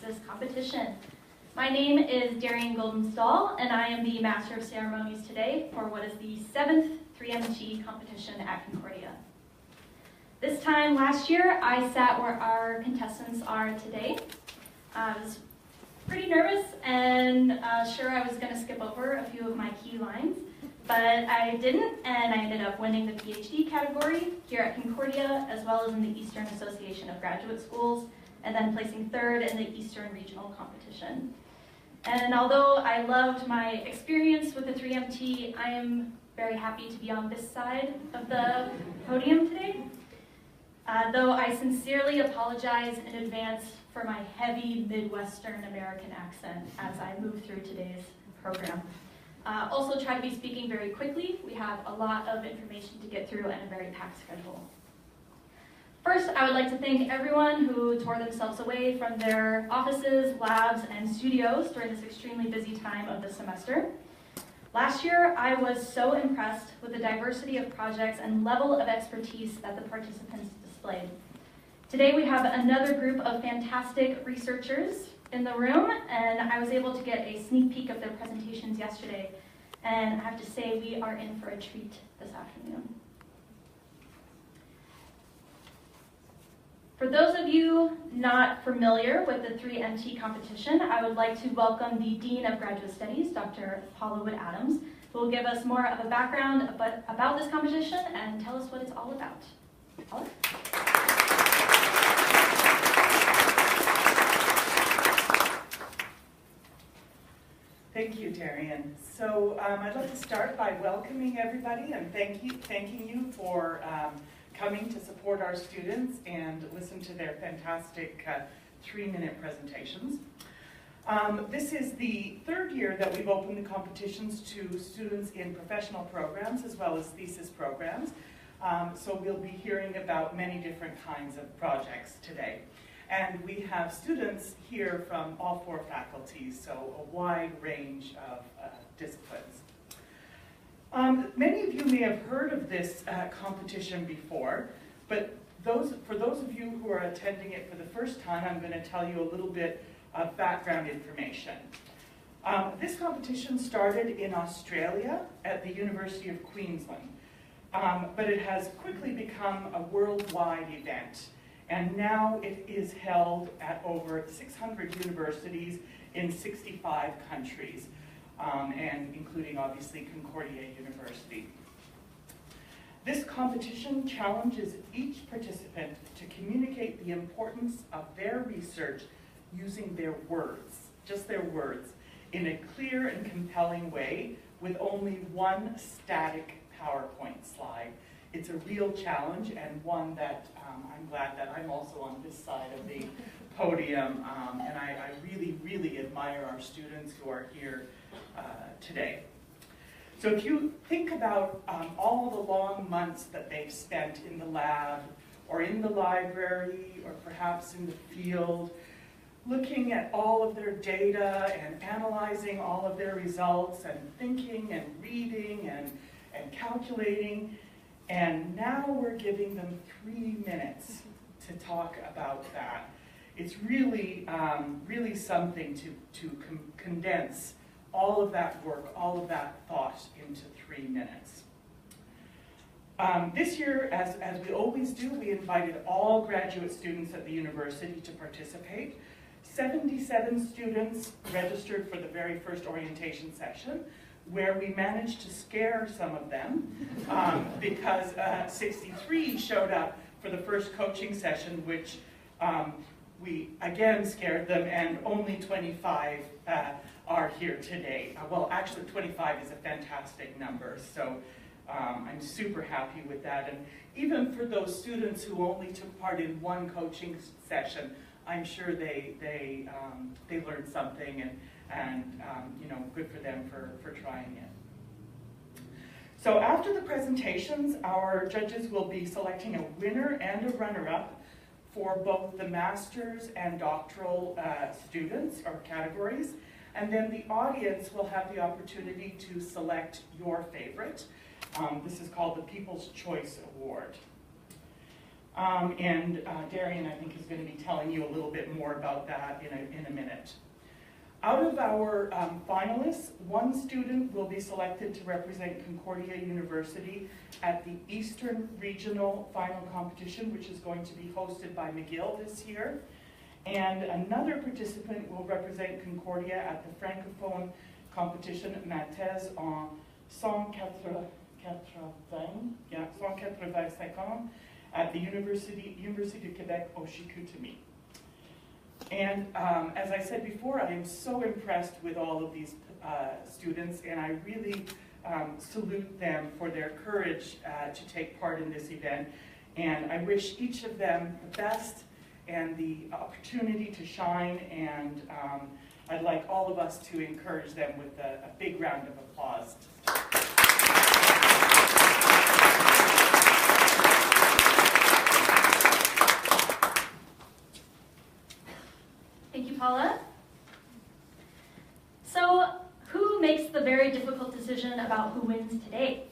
this competition. My name is Darian Goldenstall, and I am the Master of Ceremonies today for what is the 7th 3MT competition at Concordia. This time last year, I sat where our contestants are today. I was pretty nervous and sure I was going to skip over a few of my key lines, but I didn't, and I ended up winning the PhD category here at Concordia, as well as in the Eastern Association of Graduate Schools, and then placing 3rd in the Eastern Regional Competition. And although I loved my experience with the 3MT, I am very happy to be on this side of the podium today. Though I sincerely apologize in advance for my heavy Midwestern American accent as I move through today's program. Also try to be speaking very quickly. We have a lot of information to get through and a very packed schedule. First, I would like to thank everyone who tore themselves away from their offices, labs, and studios during this extremely busy time of the semester. Last year, I was so impressed with the diversity of projects and level of expertise that the participants displayed. Today, we have another group of fantastic researchers in the room, and I was able to get a sneak peek of their presentations yesterday, and I have to say we are in for a treat this afternoon. For those of you not familiar with the 3MT competition, I would like to welcome the Dean of Graduate Studies, Dr. Paula Wood-Adams, who will give us more of a background about this competition and tell us what it's all about. Paula? Thank you, Darian. So I'd like to start by welcoming everybody and thanking you for coming to support our students and listen to their fantastic 3-minute presentations. This is the 3rd year that we've opened the competitions to students in professional programs as well as thesis programs. So we'll be hearing about many different kinds of projects today. And we have students here from all 4 faculties, so a wide range of disciplines. Many of you may have heard of this competition before, but for those of you who are attending it for the first time, I'm going to tell you a little bit of background information. This competition started in Australia at the University of Queensland, but it has quickly become a worldwide event. And now it is held at over 600 universities in 65 countries, and including obviously Concordia University. This competition challenges each participant to communicate the importance of their research using their words, just their words, in a clear and compelling way with only one static PowerPoint slide. It's a real challenge and one that I'm glad that I'm also on this side of the podium, and I really, really admire our students who are here today. So if you think about all the long months that they've spent in the lab or in the library or perhaps in the field, looking at all of their data and analyzing all of their results and thinking and reading and calculating, and now we're giving them 3 minutes to talk about that. It's really, really something to condense all of that work, all of that thought into 3 minutes. This year, as we always do, we invited all graduate students at the university to participate. 77 students registered for the very first orientation session, where we managed to scare some of them because 63 showed up for the first coaching session, which we again scared them, and only 25 are here today. Well, actually 25 is a fantastic number, so I'm super happy with that. And even for those students who only took part in one coaching session, I'm sure they learned something, and you know, good for them for trying it. So after the presentations, our judges will be selecting a winner and a runner-up for both the master's and doctoral students or categories, and then the audience will have the opportunity to select your favorite. This is called the People's Choice Award. Darian, I think, is going to be telling you a little bit more about that in a minute. Out of our finalists, one student will be selected to represent Concordia University at the Eastern Regional Final Competition, which is going to be hosted by McGill this year. And another participant will represent Concordia at the Francophone Competition Mathèse en 185 at the University du Québec au Chicoutimi. And as I said before, I am so impressed with all of these students, and I really salute them for their courage to take part in this event. And I wish each of them the best and the opportunity to shine, and I'd like all of us to encourage them with a big round of applause. Thank you, Paula. So, who makes the very difficult decision about who wins today?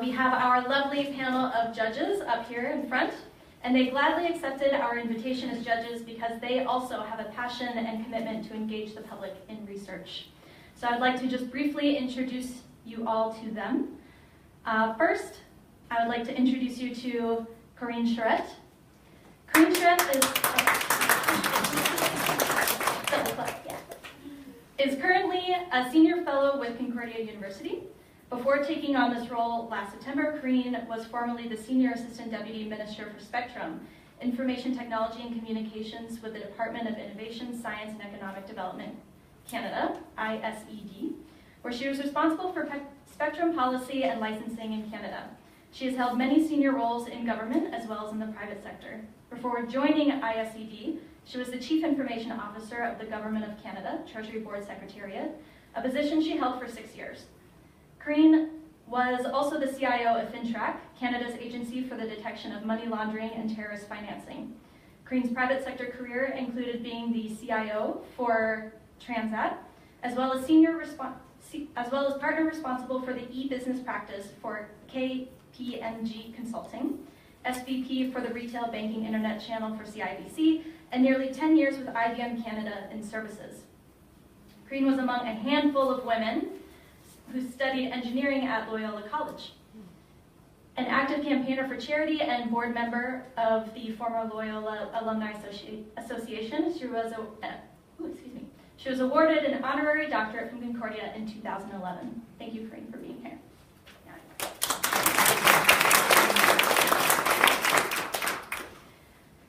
We have our lovely panel of judges up here in front, and they gladly accepted our invitation as judges because they also have a passion and commitment to engage the public in research. So I'd like to just briefly introduce you all to them. First, I would like to introduce you to Corinne Charette. Corinne Charette is currently a senior fellow with Concordia University. Before taking on this role last September, Corinne was formerly the Senior Assistant Deputy Minister for Spectrum, Information Technology and Communications with the Department of Innovation, Science and Economic Development, Canada, ISED, where she was responsible for spectrum policy and licensing in Canada. She has held many senior roles in government as well as in the private sector. Before joining ISED, she was the Chief Information Officer of the Government of Canada, Treasury Board Secretariat, a position she held for 6 years. Corinne was also the CIO of FinTrack, Canada's agency for the detection of money laundering and terrorist financing. Corinne's private sector career included being the CIO for Transat, as well as partner responsible for the e-business practice for KPMG Consulting, SVP for the retail banking internet channel for CIBC, and nearly 10 years with IBM Canada in services. Corinne was among a handful of women who studied engineering at Loyola College. An active campaigner for charity and board member of the former Loyola Alumni Association, she was awarded an honorary doctorate from Concordia in 2011. Thank you, Corinne, for being here.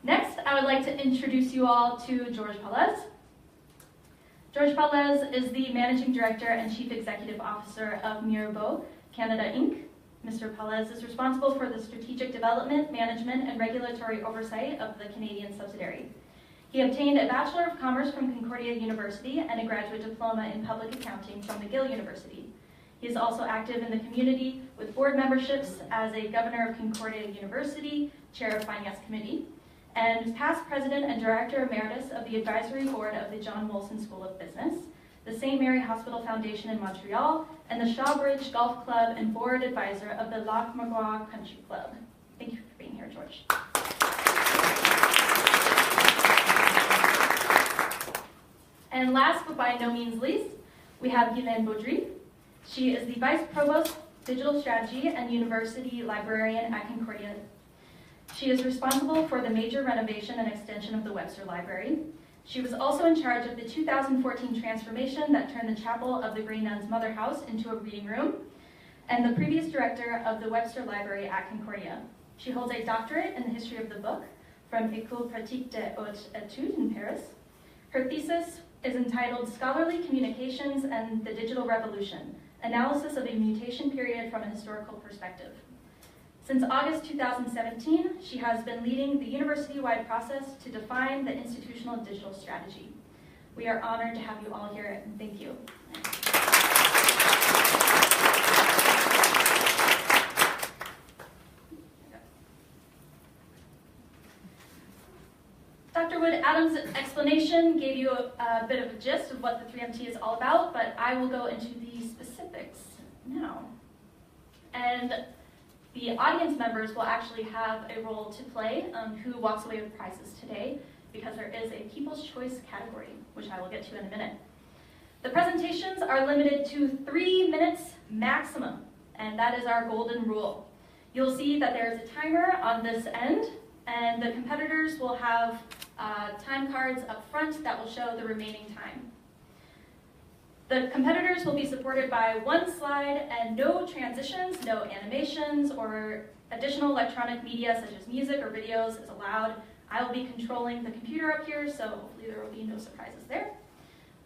Next, I would like to introduce you all to George Palez. George Palez is the Managing Director and Chief Executive Officer of Mirabeau Canada, Inc. Mr. Palez is responsible for the strategic development, management, and regulatory oversight of the Canadian subsidiary. He obtained a Bachelor of Commerce from Concordia University and a graduate diploma in public accounting from McGill University. He is also active in the community with board memberships as a Governor of Concordia University, Chair of Finance Committee, and past President and Director Emeritus of the Advisory Board of the John Molson School of Business, the St. Mary Hospital Foundation in Montreal, and the Shawbridge Golf Club and Board Advisor of the Lac Magua Country Club. Thank you for being here, George. And last but by no means least, we have Guylaine Baudry. She is the Vice Provost, Digital Strategy and University Librarian at Concordia. She is responsible for the major renovation and extension of the Webster Library. She was also in charge of the 2014 transformation that turned the chapel of the Grey Nuns Mother House into a reading room, and the previous director of the Webster Library at Concordia. She holds a doctorate in the history of the book from École Pratique des Hautes Études in Paris. Her thesis is entitled Scholarly Communications and the Digital Revolution, Analysis of a Mutation Period from a Historical Perspective. Since August 2017, she has been leading the university-wide process to define the institutional digital strategy. We are honored to have you all here, and thank you. Dr. Wood-Adams' explanation gave you a bit of a gist of what the 3MT is all about, but I will go into the specifics now. And the audience members will actually have a role to play who walks away with prizes today, because there is a People's Choice category, which I will get to in a minute. The presentations are limited to 3 minutes maximum, and that is our golden rule. You'll see that there's a timer on this end, and the competitors will have time cards up front that will show the remaining time. The competitors will be supported by one slide and no transitions, no animations, or additional electronic media such as music or videos is allowed. I will be controlling the computer up here, so hopefully there will be no surprises there.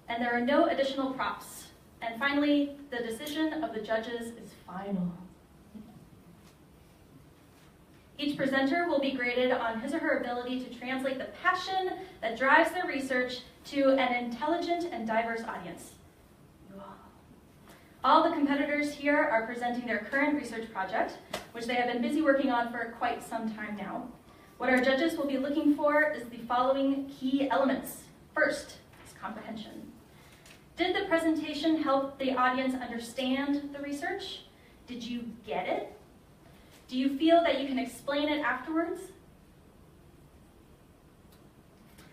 And there are no additional props. And finally, the decision of the judges is final. Each presenter will be graded on his or her ability to translate the passion that drives their research to an intelligent and diverse audience. All the competitors here are presenting their current research project, which they have been busy working on for quite some time now. What our judges will be looking for is the following key elements. First is comprehension. Did the presentation help the audience understand the research? Did you get it? Do you feel that you can explain it afterwards?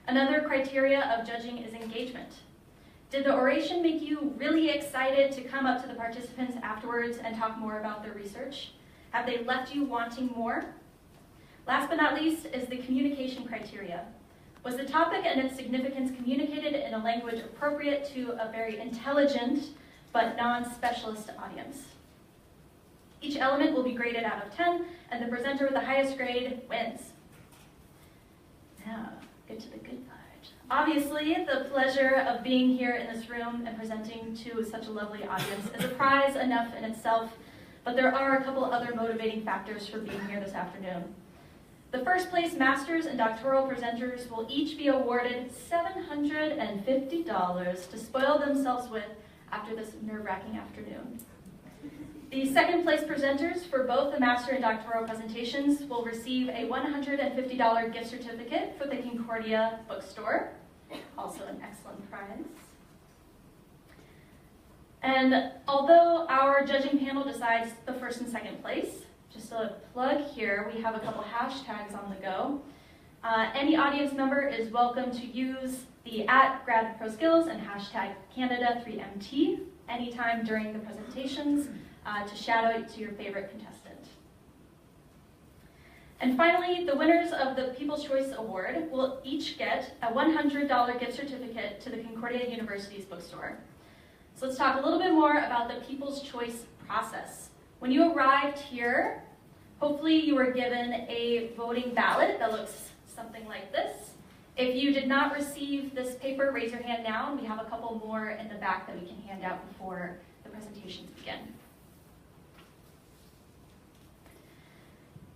Another criteria of judging is engagement. Did the oration make you really excited to come up to the participants afterwards and talk more about their research? Have they left you wanting more? Last but not least is the communication criteria. Was the topic and its significance communicated in a language appropriate to a very intelligent but non-specialist audience? Each element will be graded out of 10, and the presenter with the highest grade wins. Now, get to the good part. Obviously, the pleasure of being here in this room and presenting to such a lovely audience is a prize enough in itself, but there are a couple other motivating factors for being here this afternoon. The first place masters and doctoral presenters will each be awarded $750 to spoil themselves with after this nerve-wracking afternoon. The second place presenters for both the master and doctoral presentations will receive a $150 gift certificate for the Concordia bookstore, also an excellent prize. And although our judging panel decides the first and second place, just a plug here, we have a couple hashtags on the go. Any audience member is welcome to use the @GradProSkills and hashtag Canada3MT anytime during the presentations to shout out to your favorite contestant. And finally, the winners of the People's Choice Award will each get a $100 gift certificate to the Concordia University's bookstore. So let's talk a little bit more about the People's Choice process. When you arrived here, hopefully you were given a voting ballot that looks something like this. If you did not receive this paper, raise your hand now, and we have a couple more in the back that we can hand out before the presentations begin.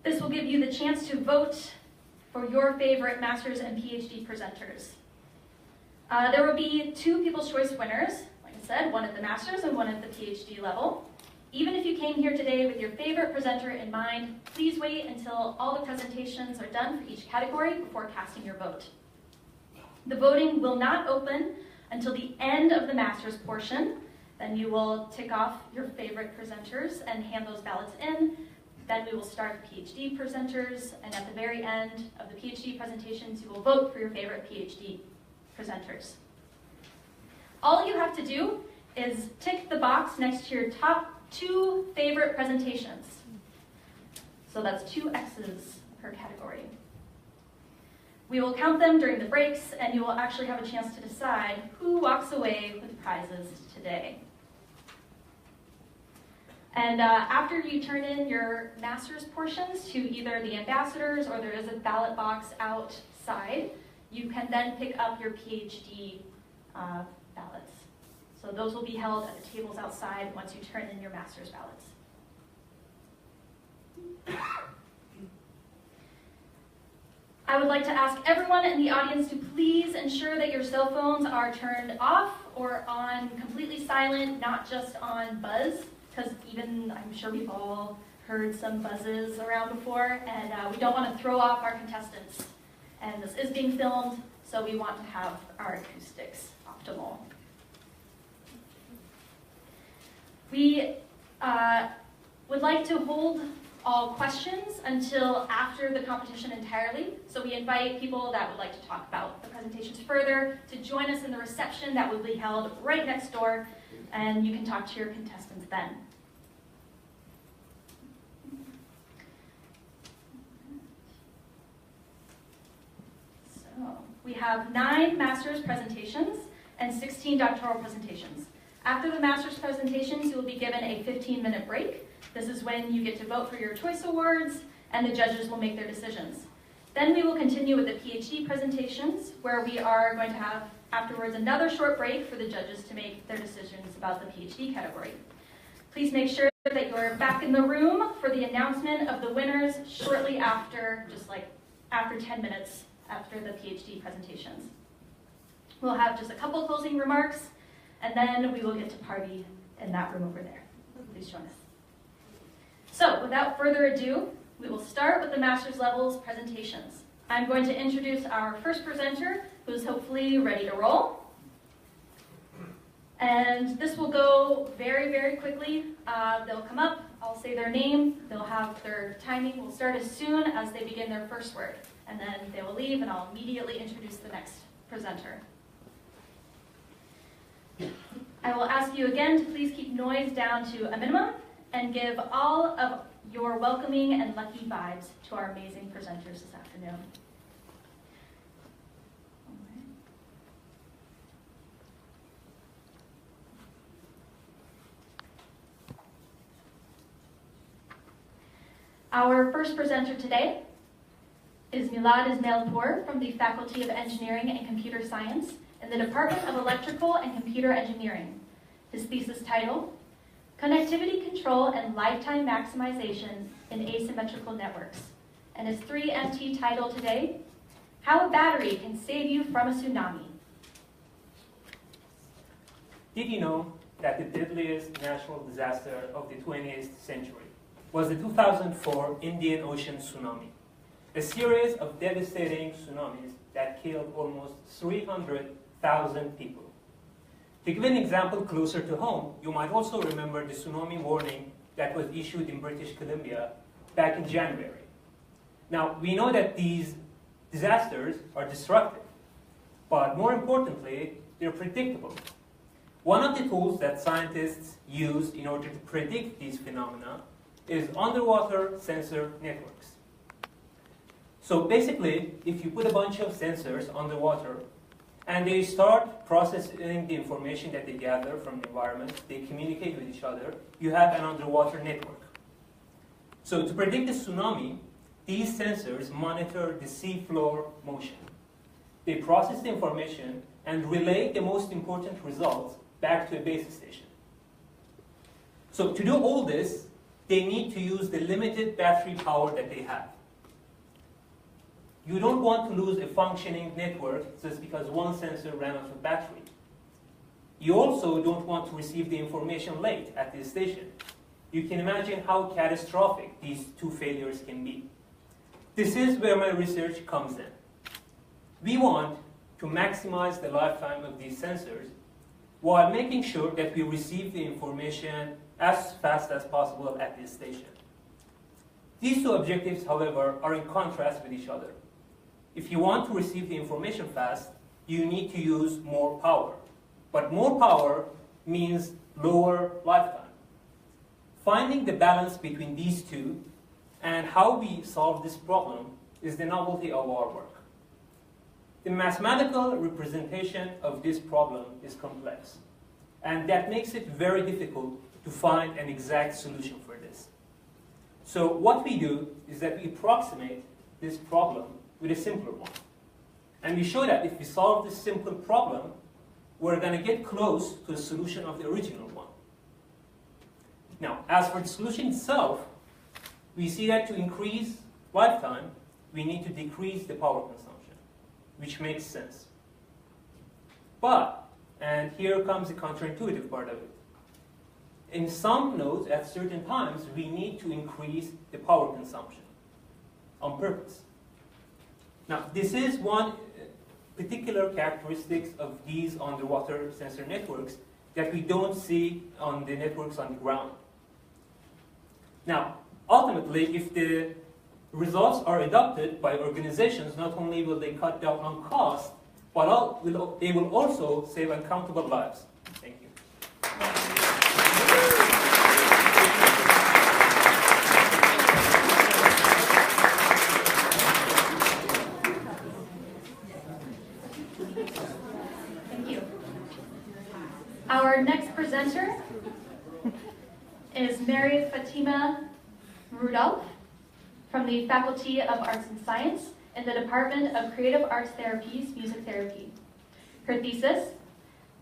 This will give you the chance to vote for your favorite master's and PhD presenters. There will be 2 People's Choice winners, like I said, one at the master's and one at the PhD level. Even if you came here today with your favorite presenter in mind, please wait until all the presentations are done for each category before casting your vote. The voting will not open until the end of the master's portion. Then you will tick off your favorite presenters and hand those ballots in. Then we will start the PhD presenters, and at the very end of the PhD presentations, you will vote for your favorite PhD presenters. All you have to do is tick the box next to your top 2 favorite presentations. So that's 2 X's per category. We will count them during the breaks, and you will actually have a chance to decide who walks away with prizes today. And after you turn in your master's portions to either the ambassadors or there is a ballot box outside, you can then pick up your PhD ballots. So those will be held at the tables outside once you turn in your master's ballots. I would like to ask everyone in the audience to please ensure that your cell phones are turned off or on completely silent, not just on buzz, because even I'm sure we've all heard some buzzes around before, and we don't want to throw off our contestants. And this is being filmed, so we want to have our acoustics optimal. We would like to hold all questions until after the competition entirely. So we invite people that would like to talk about the presentations further to join us in the reception that will be held right next door, and you can talk to your contestants then. So we have 9 master's presentations and 16 doctoral presentations. After the master's presentations, you will be given a 15-minute break. This is when you get to vote for your choice awards, and the judges will make their decisions. Then we will continue with the PhD presentations, where we are going to have afterwards another short break for the judges to make their decisions about the PhD category. Please make sure that you're back in the room for the announcement of the winners shortly after, just like after 10 minutes after the PhD presentations. We'll have just a couple closing remarks, and then we will get to party in that room over there. Please join us. So, without further ado, we will start with the master's levels presentations. I'm going to introduce our first presenter, who's hopefully ready to roll. And this will go very, very quickly. They'll come up, I'll say their name, they'll have their timing. We'll start as soon as they begin their first word. And then they will leave, and I'll immediately introduce the next presenter. I will ask you again to please keep noise down to a minimum and give all of your welcoming and lucky vibes to our amazing presenters this afternoon. Our first presenter today is Milad Ismailpour from the Faculty of Engineering and Computer Science in the Department of Electrical and Computer Engineering. His thesis title, Connectivity Control and Lifetime Maximization in Asymmetrical Networks. And his 3MT title today, How a Battery Can Save You from a Tsunami. Did you know that the deadliest natural disaster of the 20th century was the 2004 Indian Ocean tsunami, a series of devastating tsunamis that killed almost 300,000 people. To give an example closer to home, you might also remember the tsunami warning that was issued in British Columbia back in January. Now, we know that these disasters are destructive, but more importantly, they're predictable. One of the tools that scientists use in order to predict these phenomena is underwater sensor networks. So basically, if you put a bunch of sensors underwater and they start processing the information that they gather from the environment, they communicate with each other, you have an underwater network. So to predict the tsunami, these sensors monitor the seafloor motion. They process the information and relay the most important results back to a base station. So to do all this, they need to use the limited battery power that they have. You don't want to lose a functioning network just because one sensor ran out of battery. You also don't want to receive the information late at the station. You can imagine how catastrophic these two failures can be. This is where my research comes in. We want to maximize the lifetime of these sensors while making sure that we receive the information as fast as possible at this station. These two objectives, however, are in contrast with each other. If you want to receive the information fast, you need to use more power. But more power means lower lifetime. Finding the balance between these two and how we solve this problem is the novelty of our work. The mathematical representation of this problem is complex, and that makes it very difficult to find an exact solution for this. So what we do is that we approximate this problem with a simpler one. And we show that if we solve this simple problem, we're going to get close to the solution of the original one. Now, as for the solution itself, we see that to increase lifetime, we need to decrease the power consumption, which makes sense. But, and here comes the counterintuitive part of it, in some nodes at certain times, we need to increase the power consumption on purpose. Now, this is one particular characteristics of these underwater sensor networks that we don't see on the networks on the ground. Now, Ultimately, if the results are adopted by organizations, not only will they cut down on cost, but they will also save uncountable lives. Thank you. Thank you. Our next presenter is Mary Fatima Rudolph from the Faculty of Arts and Science in the Department of Creative Arts Therapy's Music Therapy. Her thesis,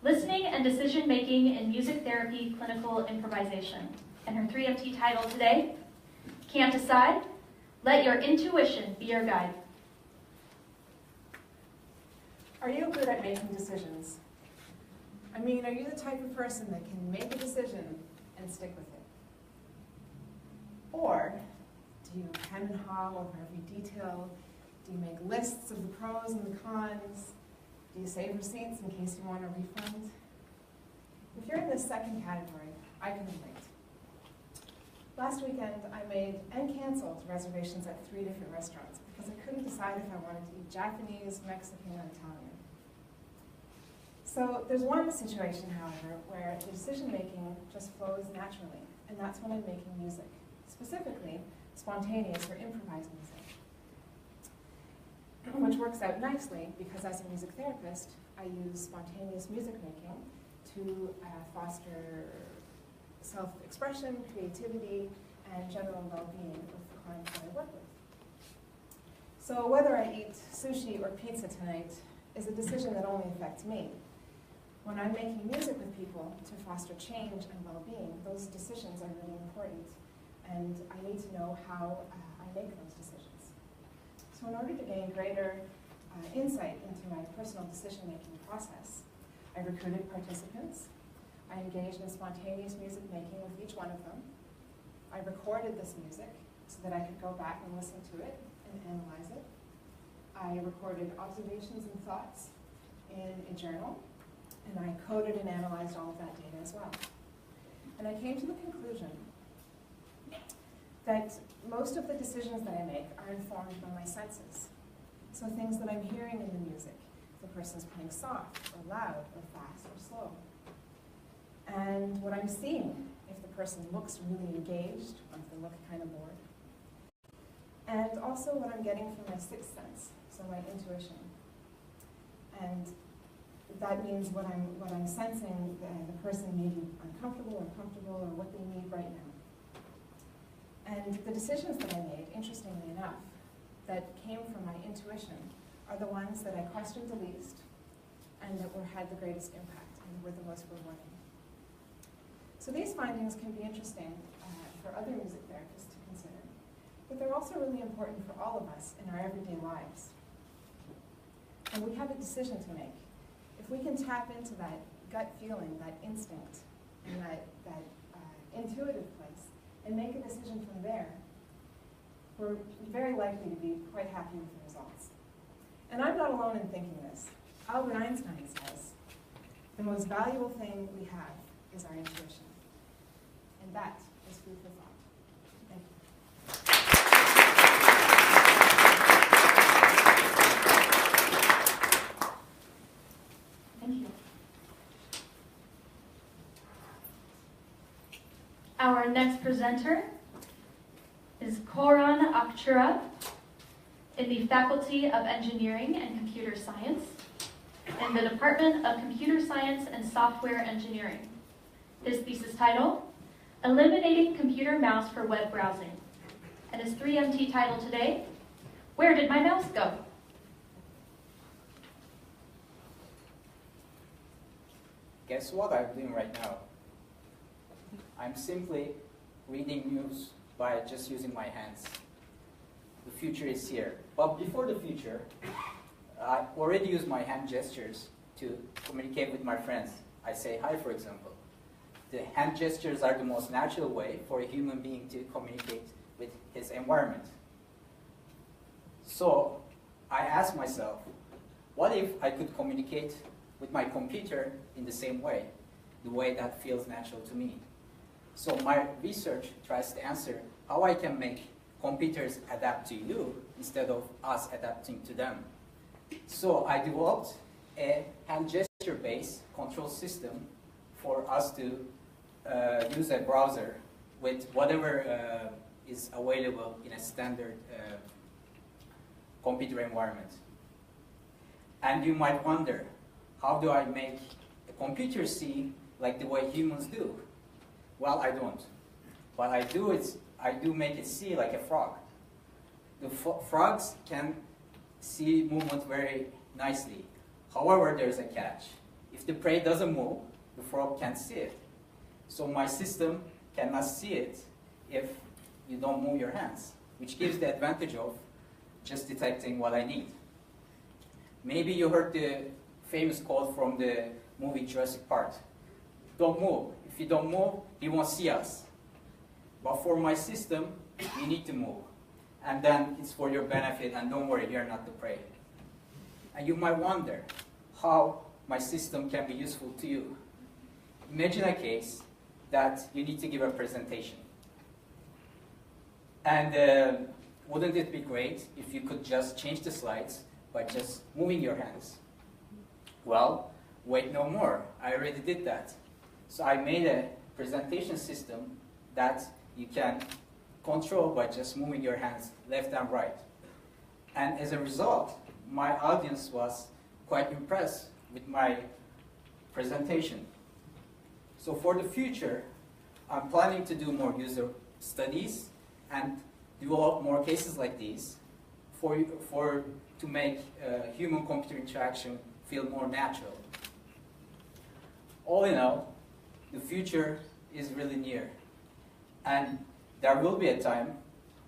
Listening and Decision-Making in Music Therapy Clinical Improvisation. And her 3MT title today, Can't Decide, Let Your Intuition Be Your Guide. Are you good at making decisions? I mean, are you the type of person that can make a decision and stick with it? Or do you hem and haw over every detail? Do you make lists of the pros and the cons? Do you save receipts in case you want a refund? If you're in this second category, I can relate. Last weekend, I made and canceled reservations at 3 different restaurants because I couldn't decide if I wanted to eat Japanese, Mexican, or Italian. So there's one situation, however, where the decision-making just flows naturally, and that's when I'm making music, specifically spontaneous or improvised music, which works out nicely because as a music therapist, I use spontaneous music making to foster self-expression, creativity, and general well-being with the clients that I work with. So whether I eat sushi or pizza tonight is a decision that only affects me. When I'm making music with people to foster change and well-being, those decisions are really important, and I need to know how I make those decisions. So in order to gain greater insight into my personal decision-making process, I recruited participants. I engaged in spontaneous music making with each one of them. I recorded this music so that I could go back and listen to it and analyze it. I recorded observations and thoughts in a journal, and I coded and analyzed all of that data as well. And I came to the conclusion that most of the decisions that I make are informed by my senses. So things that I'm hearing in the music, if the person's playing soft or loud or fast or slow. And what I'm seeing, if the person looks really engaged or if they look kind of bored. And also what I'm getting from my sixth sense, so my intuition. And that means what I'm sensing the person may be uncomfortable or comfortable or what they need right now. And the decisions that I made, interestingly enough, that came from my intuition are the ones that I questioned the least and that had the greatest impact and were the most rewarding. So these findings can be interesting for other music therapists to consider, but they're also really important for all of us in our everyday lives. And we have a decision to make. If we can tap into that gut feeling, that instinct, and that intuitive place, and make a decision from there, we're very likely to be quite happy with the results. And I'm not alone in thinking this. Albert Einstein says, the most valuable thing we have is our intuition. And that is food for thought. Thank you. Thank you. Our next presenter is Koran Akçura in the Faculty of Engineering and Computer Science in the Department of Computer Science and Software Engineering. His thesis title, Eliminating Computer Mouse for Web Browsing. And his 3MT title today, Where Did My Mouse Go? Guess what I'm doing right now? I'm simply reading news by just using my hands. The future is here. But before the future, I already use my hand gestures to communicate with my friends. I say hi, for example. The hand gestures are the most natural way for a human being to communicate with his environment. So I asked myself, what if I could communicate with my computer in the same way, the way that feels natural to me? So my research tries to answer how I can make computers adapt to you instead of us adapting to them. So I developed a hand gesture-based control system for us to use a browser with whatever is available in a standard computer environment. And you might wonder, how do I make a computer see like the way humans do? Well, I don't. What I do is, I do make it see like a frog. The frogs can see movement very nicely. However, there's a catch. If the prey doesn't move, the frog can't see it. So my system cannot see it if you don't move your hands, which gives the advantage of just detecting what I need. Maybe you heard the famous quote from the movie Jurassic Park. Don't move. If you don't move, he won't see us. But for my system, you need to move. And then it's for your benefit, and don't worry, you're not the prey. And you might wonder how my system can be useful to you. Imagine a case that you need to give a presentation. And wouldn't it be great if you could just change the slides by just moving your hands? Well, wait no more. I already did that. So I made a presentation system that you can control by just moving your hands left and right. And as a result, my audience was quite impressed with my presentation. So for the future, I'm planning to do more user studies and develop more cases like these to make human-computer interaction feel more natural. All in all, the future is really near. And there will be a time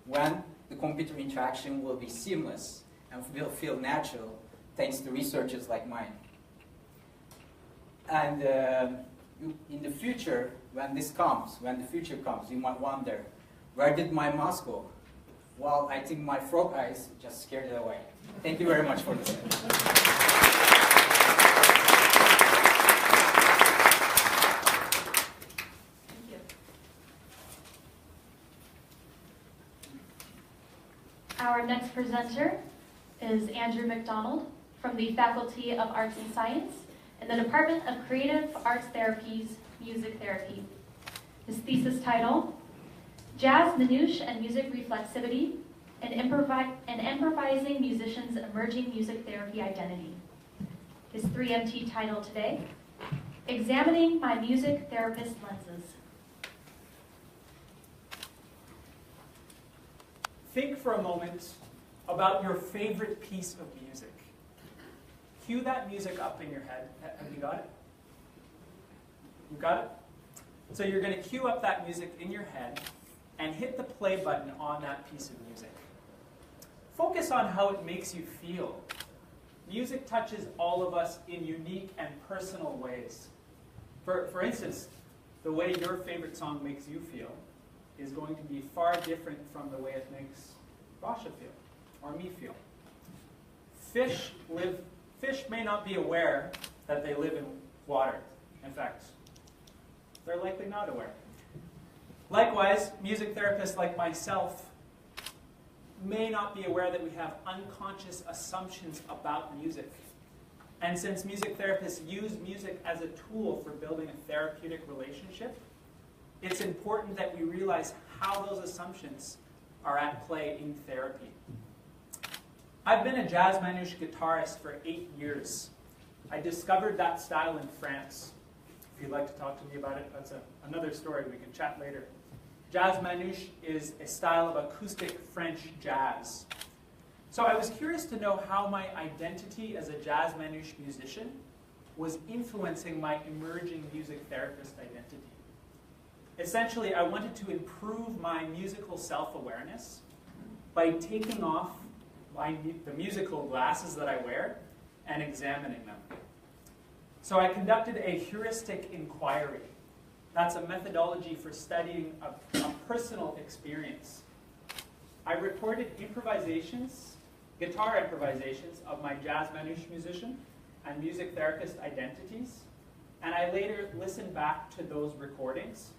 when the computer interaction will be seamless and will feel natural thanks to researchers like mine. And in the future, when the future comes, you might wonder, where did my mouse go? Well, I think my frog eyes just scared it away. Thank you very much for listening. Our next presenter is Andrew McDonald from the Faculty of Arts and Science in the Department of Creative Arts Therapies, Music Therapy. His thesis title, Jazz Manouche and Music Reflexivity, an Improvising Musician's Emerging Music Therapy Identity. His 3MT title today, Examining My Music Therapist Lenses. Think for a moment about your favorite piece of music. Cue that music up in your head. Have you got it? You got it? So you're going to cue up that music in your head and hit the play button on that piece of music. Focus on how it makes you feel. Music touches all of us in unique and personal ways. For instance, the way your favorite song makes you feel is going to be far different from the way it makes Rasha feel, or me feel. Fish may not be aware that they live in water. In fact, they're likely not aware. Likewise, music therapists like myself may not be aware that we have unconscious assumptions about music. And since music therapists use music as a tool for building a therapeutic relationship, it's important that we realize how those assumptions are at play in therapy. I've been a jazz manouche guitarist for 8 years. I discovered that style in France. If you'd like to talk to me about it, that's another story. We can chat later. Jazz manouche is a style of acoustic French jazz. So I was curious to know how my identity as a jazz manouche musician was influencing my emerging music therapist identity. Essentially, I wanted to improve my musical self-awareness by taking off the musical glasses that I wear and examining them. So I conducted a heuristic inquiry. That's a methodology for studying a personal experience. I recorded guitar improvisations of my jazz manouche musician and music therapist identities, and I later listened back to those recordings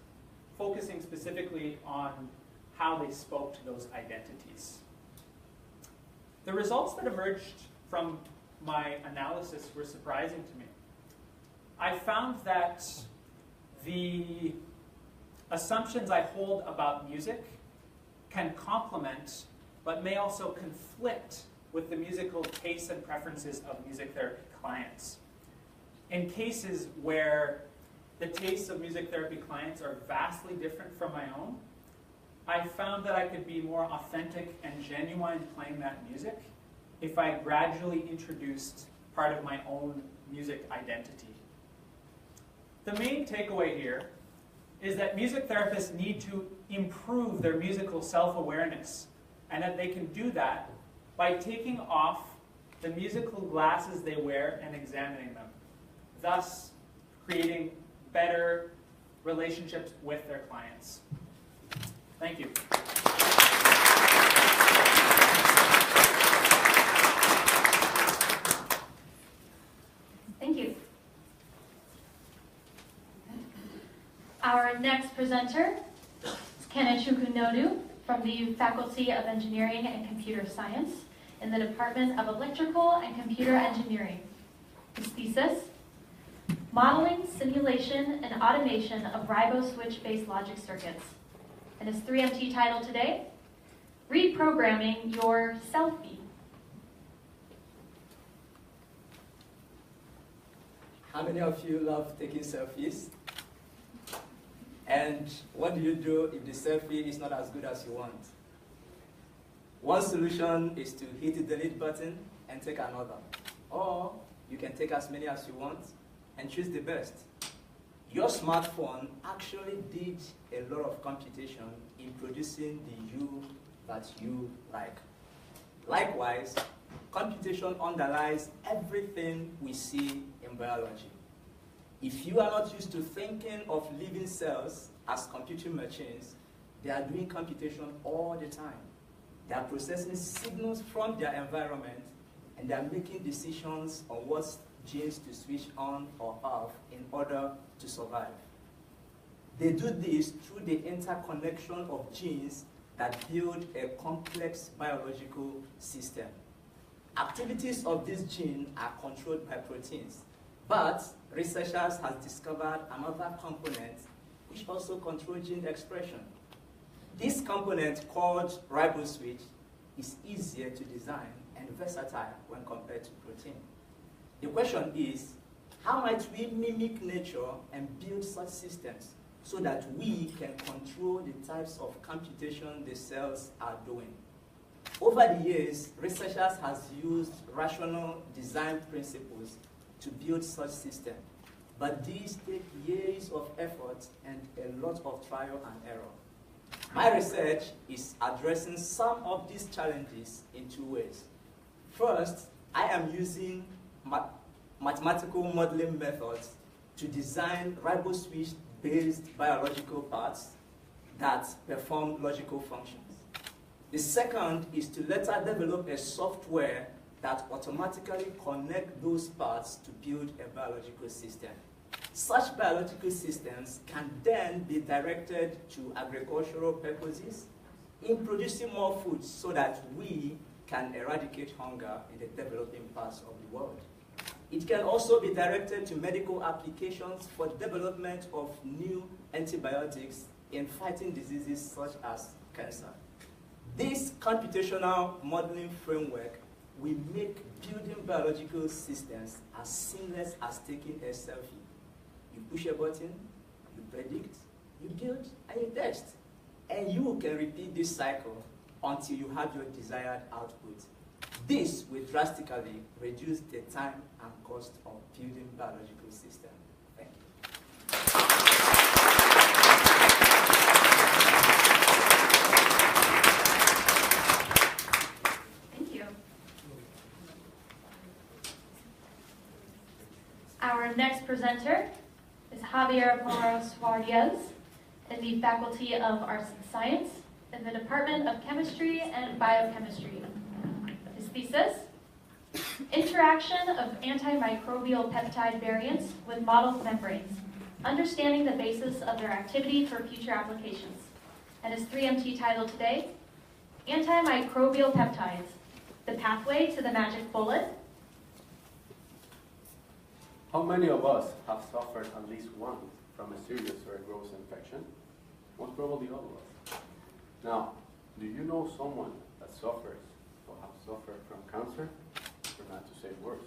focusing specifically on how they spoke to those identities. The results that emerged from my analysis were surprising to me. I found that the assumptions I hold about music can complement, but may also conflict with the musical tastes and preferences of music therapy clients. In cases where the tastes of music therapy clients are vastly different from my own, I found that I could be more authentic and genuine playing that music if I gradually introduced part of my own music identity. The main takeaway here is that music therapists need to improve their musical self-awareness, and that they can do that by taking off the musical glasses they wear and examining them, thus creating better relationships with their clients. Thank you. Thank you. Our next presenter is Kenechukwu Nodu from the Faculty of Engineering and Computer Science in the Department of Electrical and Computer Engineering. His thesis, Modeling, Simulation, and Automation of Riboswitch-Based Logic Circuits. And his 3MT title today, Reprogramming Your Selfie. How many of you love taking selfies? And what do you do if the selfie is not as good as you want? One solution is to hit the delete button and take another. Or you can take as many as you want and choose the best. Your smartphone actually did a lot of computation in producing the you that you like. Likewise, computation underlies everything we see in biology. If you are not used to thinking of living cells as computing machines, they are doing computation all the time. They are processing signals from their environment, and they are making decisions on what genes to switch on or off in order to survive. They do this through the interconnection of genes that build a complex biological system. Activities of this gene are controlled by proteins, but researchers have discovered another component which also controls gene expression. This component, called riboswitch, is easier to design and versatile when compared to protein. The question is, how might we mimic nature and build such systems so that we can control the types of computation the cells are doing? Over the years, researchers have used rational design principles to build such systems, but these take years of effort and a lot of trial and error. My research is addressing some of these challenges in two ways. First, I am using mathematical modeling methods to design riboswitch-based biological parts that perform logical functions. The second is to later develop a software that automatically connects those parts to build a biological system. Such biological systems can then be directed to agricultural purposes in producing more food so that we can eradicate hunger in the developing parts of the world. It can also be directed to medical applications for development of new antibiotics in fighting diseases such as cancer. This computational modeling framework will make building biological systems as seamless as taking a selfie. You push a button, you predict, you build, and you test. And you can repeat this cycle until you have your desired output. This will drastically reduce the time and cost of building biological systems. Thank you. Thank you. Our next presenter is Javier Morales in the Faculty of Arts and Science in the Department of Chemistry and Biochemistry. His thesis, Interaction of Antimicrobial Peptide Variants with Mottled Membranes. understanding the basis of their activity for future applications. And his 3MT title today, Antimicrobial Peptides, the pathway to the magic bullet. How many of us have suffered at least once from a serious or a gross infection? Most probably all of us. Now, do you know someone that suffers or have suffered from cancer, or not to say worse?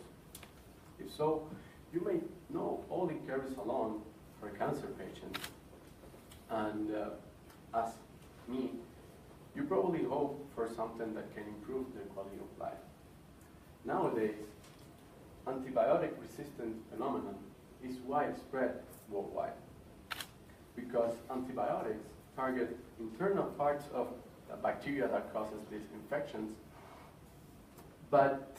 If so, you may know all it carries along for a cancer patient. And as me, you probably hope for something that can improve their quality of life. Nowadays, antibiotic-resistant phenomenon is widespread worldwide because antibiotics target internal parts of the bacteria that causes these infections, but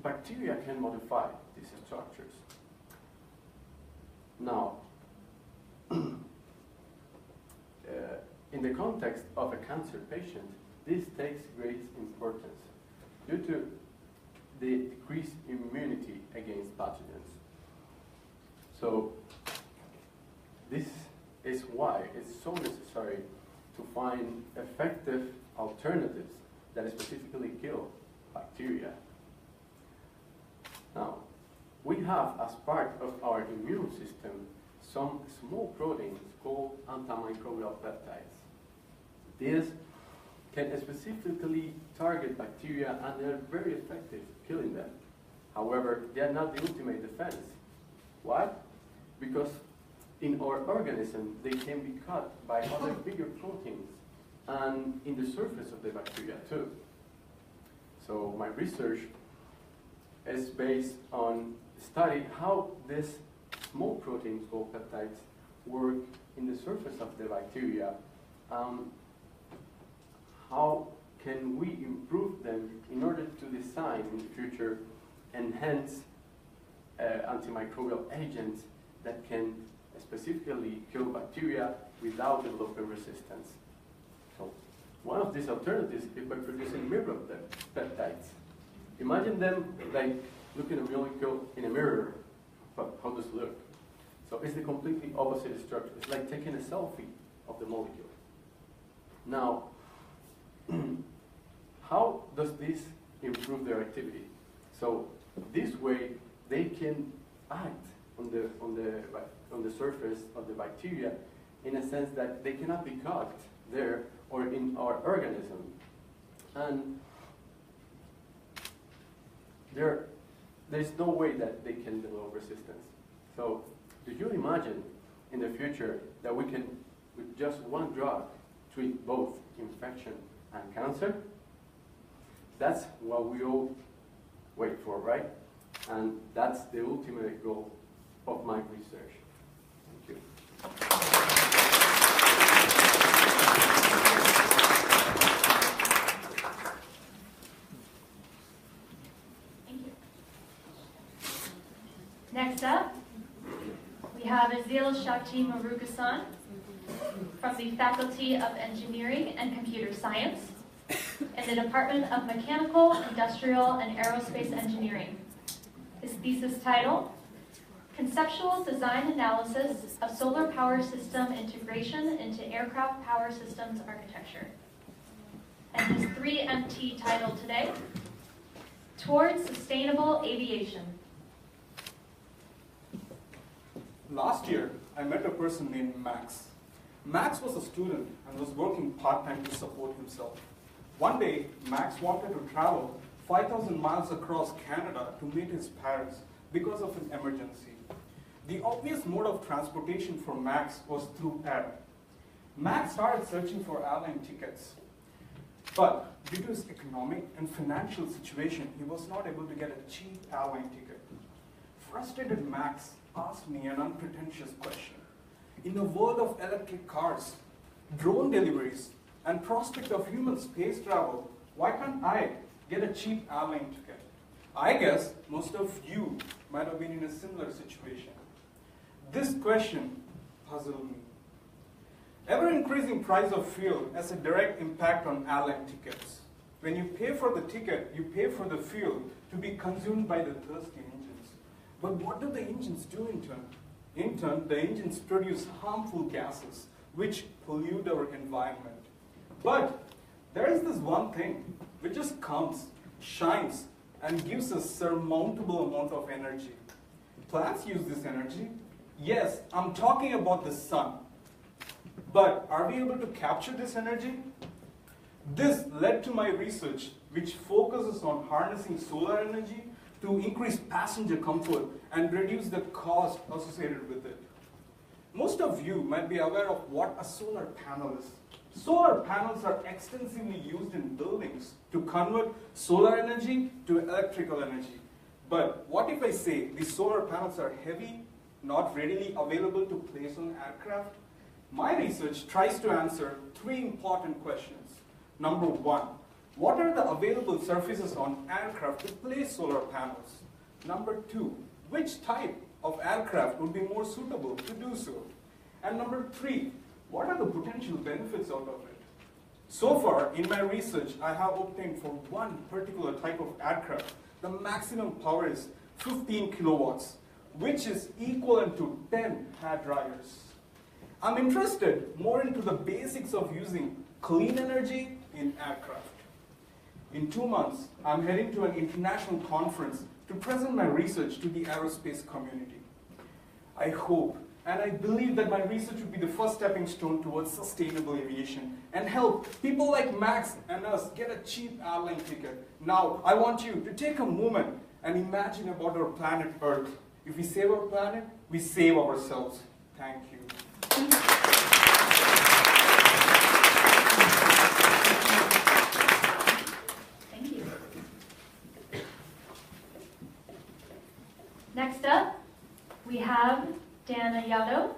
bacteria can modify these structures. Now, in the context of a cancer patient, this takes great importance due to the decreased immunity against pathogens. So this is why it's so necessary to find effective alternatives that specifically kill bacteria. Now, we have as part of our immune system some small proteins called antimicrobial peptides. These can specifically target bacteria and they're very effective killing them. However, they are not the ultimate defense. Why? Because in our organism, they can be cut by other bigger proteins and in the surface of the bacteria too. So my research is based on study how these small proteins called peptides work in the surface of the bacteria. How can we improve them in order to design in the future enhanced antimicrobial agents that can specifically kill bacteria without developing resistance? So one of these alternatives is by producing mirror peptides. Imagine them like looking at a molecule in a mirror, but how does it look? So it's the completely opposite structure. It's like taking a selfie of the molecule. Now, how does this improve their activity? So this way, they can act on the surface of the bacteria in a sense that they cannot be caught there or in our organism. And there's no way that they can develop resistance. So do you imagine in the future that we can, with just one drug, treat both infection and cancer? That's what we all wait for, right? And that's the ultimate goal of my research. Thank you. Thank you. Next up, we have Azil Shakti Marugasan from the Faculty of Engineering and Computer Science in the Department of Mechanical, Industrial, and Aerospace Engineering. His thesis title, Conceptual Design Analysis of Solar Power System Integration into Aircraft Power Systems Architecture. And his 3MT title today, Towards Sustainable Aviation. Last year, I met a person named Max. Max was a student and was working part-time to support himself. One day, Max wanted to travel 5,000 miles across Canada to meet his parents because of an emergency. The obvious mode of transportation for Max was through air. Max started searching for airline tickets. But due to his economic and financial situation, he was not able to get a cheap airline ticket. Frustrated Max asked me an unpretentious question. In the world of electric cars, drone deliveries, and prospect of human space travel, why can't I get a cheap airline ticket? I guess most of you might have been in a similar situation. This question puzzled me. Ever-increasing price of fuel has a direct impact on airline tickets. When you pay for the ticket, you pay for the fuel to be consumed by the thirsty engines. But what do the engines do in turn? In turn, the engines produce harmful gases which pollute our environment. But there is this one thing which just comes, shines, and gives us surmountable amount of energy. Plants use this energy. Yes, I'm talking about the sun. But are we able to capture this energy? This led to my research, which focuses on harnessing solar energy to increase passenger comfort and reduce the cost associated with it. Most of you might be aware of what a solar panel is. Solar panels are extensively used in buildings to convert solar energy to electrical energy. But what if I say these solar panels are heavy, not readily available to place on aircraft? My research tries to answer 3 important questions. Number 1, what are the available surfaces on aircraft to place solar panels? Number 2, which type of aircraft would be more suitable to do so? And number 3, what are the potential benefits out of it? So far, in my research, I have obtained for one particular type of aircraft, the maximum power is 15 kilowatts, which is equivalent to 10 hair dryers. I'm interested more into the basics of using clean energy in aircraft. In 2 months, I'm heading to an international conference to present my research to the aerospace community. I hope and I believe that my research will be the first stepping stone towards sustainable aviation and help people like Max and us get a cheap airline ticket. Now, I want you to take a moment and imagine about our planet Earth. If we save our planet, we save ourselves. Thank you. Thank you. Next up, we have Dana Yadav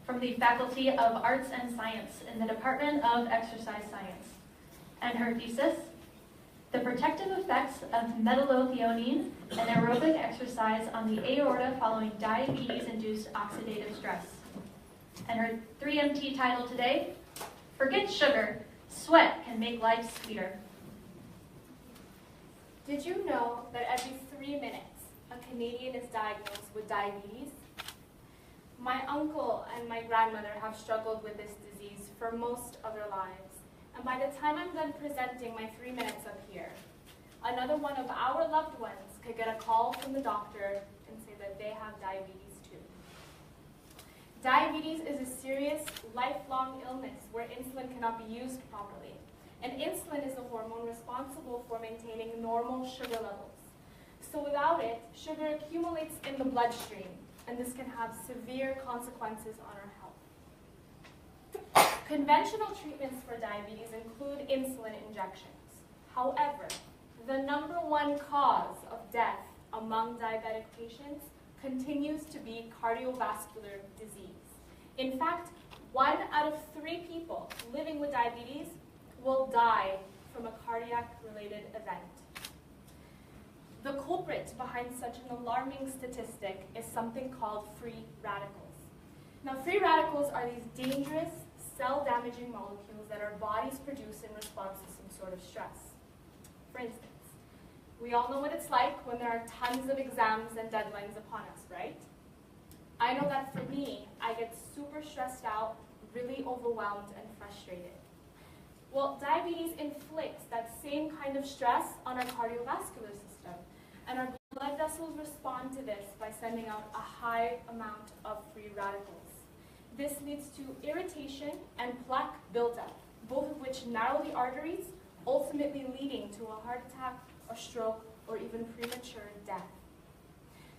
from the Faculty of Arts and Science in the Department of Exercise Science. And her thesis, The Protective Effects of Metallothionein and Aerobic Exercise on the Aorta Following Diabetes-Induced Oxidative Stress. And her 3MT title today, Forget Sugar, Sweat Can Make Life Sweeter. Did you know that every 3 minutes, a Canadian is diagnosed with diabetes? My uncle and my grandmother have struggled with this disease for most of their lives. And by the time I'm done presenting my 3 minutes up here, another one of our loved ones could get a call from the doctor and say that they have diabetes too. Diabetes is a serious, lifelong illness where insulin cannot be used properly. And insulin is the hormone responsible for maintaining normal sugar levels. So without it, sugar accumulates in the bloodstream, and this can have severe consequences on our health. Conventional treatments for diabetes include insulin injections. However, the #1 cause of death among diabetic patients continues to be cardiovascular disease. In fact, 1 out of 3 people living with diabetes will die from a cardiac-related event. The culprit behind such an alarming statistic is something called free radicals. Now, free radicals are these dangerous, cell-damaging molecules that our bodies produce in response to some sort of stress. For instance, we all know what it's like when there are tons of exams and deadlines upon us, right? I know that for me, I get super stressed out, really overwhelmed and frustrated. Well, diabetes inflicts that same kind of stress on our cardiovascular system, and our blood vessels respond to this by sending out a high amount of free radicals. This leads to irritation and plaque buildup, both of which narrow the arteries, ultimately leading to a heart attack, a stroke, or even premature death.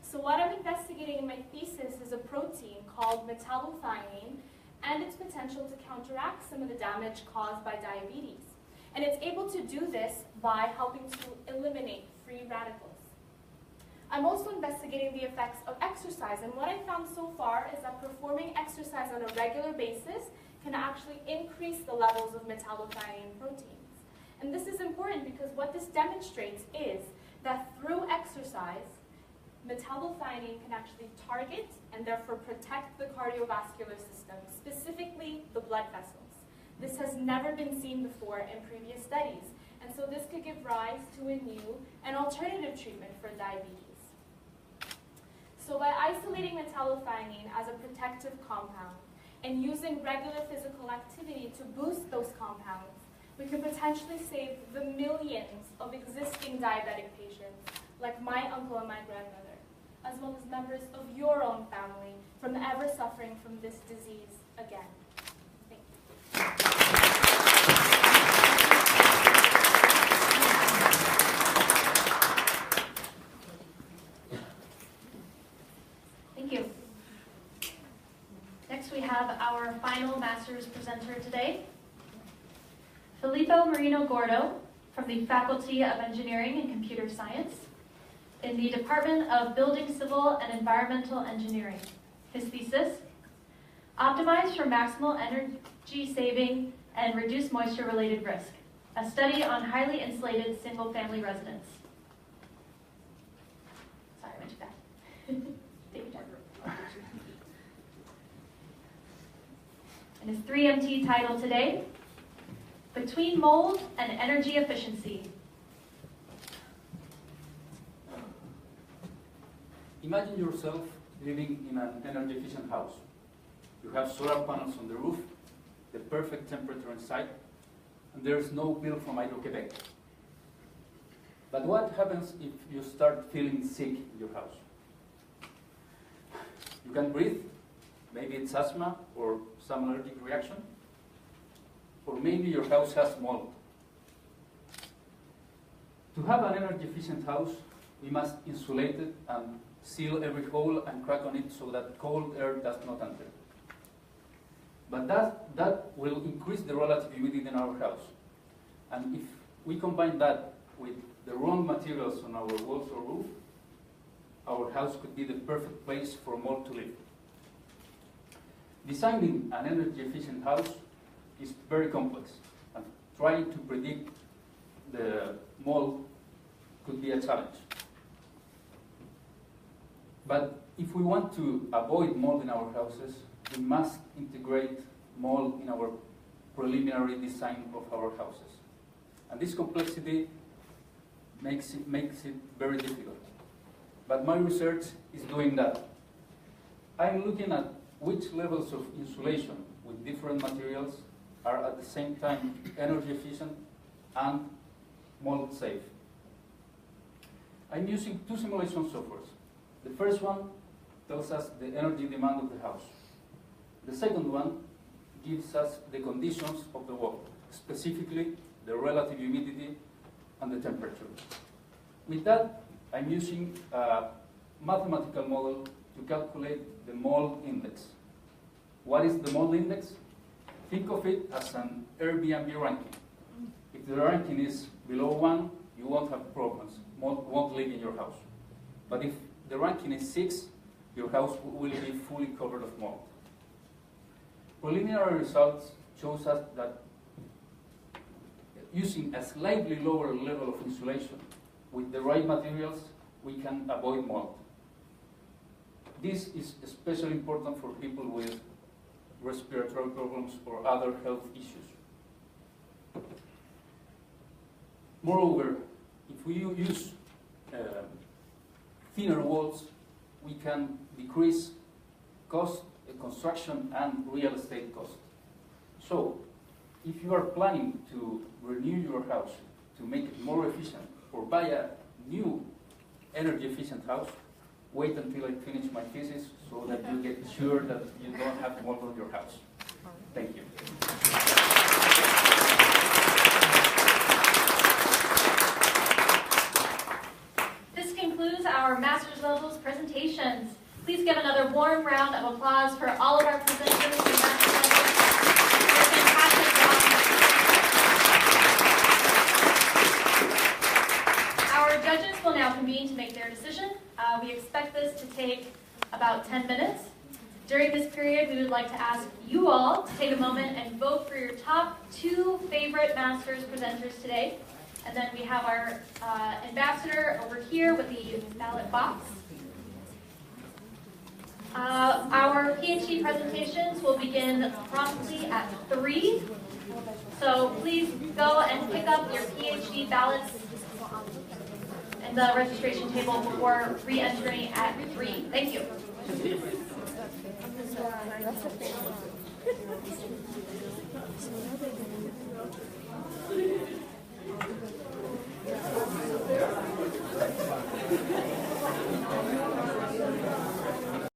So what I'm investigating in my thesis is a protein called metallothionein and its potential to counteract some of the damage caused by diabetes. And it's able to do this by helping to eliminate free radicals. I'm also investigating the effects of exercise, and what I found so far is that performing exercise on a regular basis can actually increase the levels of metallothionein proteins. And this is important because what this demonstrates is that through exercise, metallothionein can actually target and therefore protect the cardiovascular system, specifically the blood vessels. This has never been seen before in previous studies, and so this could give rise to a new and alternative treatment for diabetes. So by isolating metallothionein as a protective compound and using regular physical activity to boost those compounds, we could potentially save the millions of existing diabetic patients, like my uncle and my grandmother, as well as members of your own family, from ever suffering from this disease again. Thank you. Thank you. Next, we have our final master's presenter today, Filippo Marino Gordo, from the Faculty of Engineering and Computer Science in the Department of Building, Civil, and Environmental Engineering. His thesis, Optimized for Maximal Energy Saving and Reduced Moisture-Related Risk, a study on highly insulated single-family residence. Sorry, I went too fast. Take your time. And his 3MT title today, Between Mold and Energy Efficiency. Imagine yourself living in an energy-efficient house. You have solar panels on the roof, the perfect temperature inside, and there is no bill from Hydro-Quebec. But what happens if you start feeling sick in your house? You can breathe, maybe it's asthma or some allergic reaction, or maybe your house has mold. To have an energy-efficient house, we must insulate it and seal every hole and crack on it so that cold air does not enter. But that will increase the relative humidity in our house. And if we combine that with the wrong materials on our walls or roof, our house could be the perfect place for mold to live. Designing an energy-efficient house is very complex, and trying to predict the mold could be a challenge. But if we want to avoid mold in our houses, we must integrate mold in our preliminary design of our houses. And this complexity makes it very difficult. But my research is doing that. I'm looking at which levels of insulation with different materials are at the same time energy efficient and mold safe. I'm using two simulation softwares. The first one tells us the energy demand of the house. The second one gives us the conditions of the wall, specifically the relative humidity and the temperature. With that, I'm using a mathematical model to calculate the mold index. What is the mold index? Think of it as an Airbnb ranking. If the ranking is below 1, you won't have problems. Mold won't live in your house. But if the ranking is 6, your house will be fully covered of mold. Preliminary results shows us that using a slightly lower level of insulation with the right materials, we can avoid mold. This is especially important for people with respiratory problems or other health issues. Moreover, if we use thinner walls, we can decrease cost, construction, and real estate cost. So, if you are planning to renew your house to make it more efficient or buy a new energy efficient house, wait until I finish my thesis so that you get sure that you don't have mold on your house. Thank you. This concludes our master's levels presentations. Please give another warm round of applause for all of our presenters and master's levels. They're fantastic job. Our judges will now convene to make their decision. We expect this to take about 10 minutes. During this period, we would like to ask you all to take a moment and vote for your top 2 favorite master's presenters today. And then we have our ambassador over here with the ballot box. Our PhD presentations will begin promptly at 3. So please go and pick up your PhD ballots and the registration table before re-entering at 3. Thank you.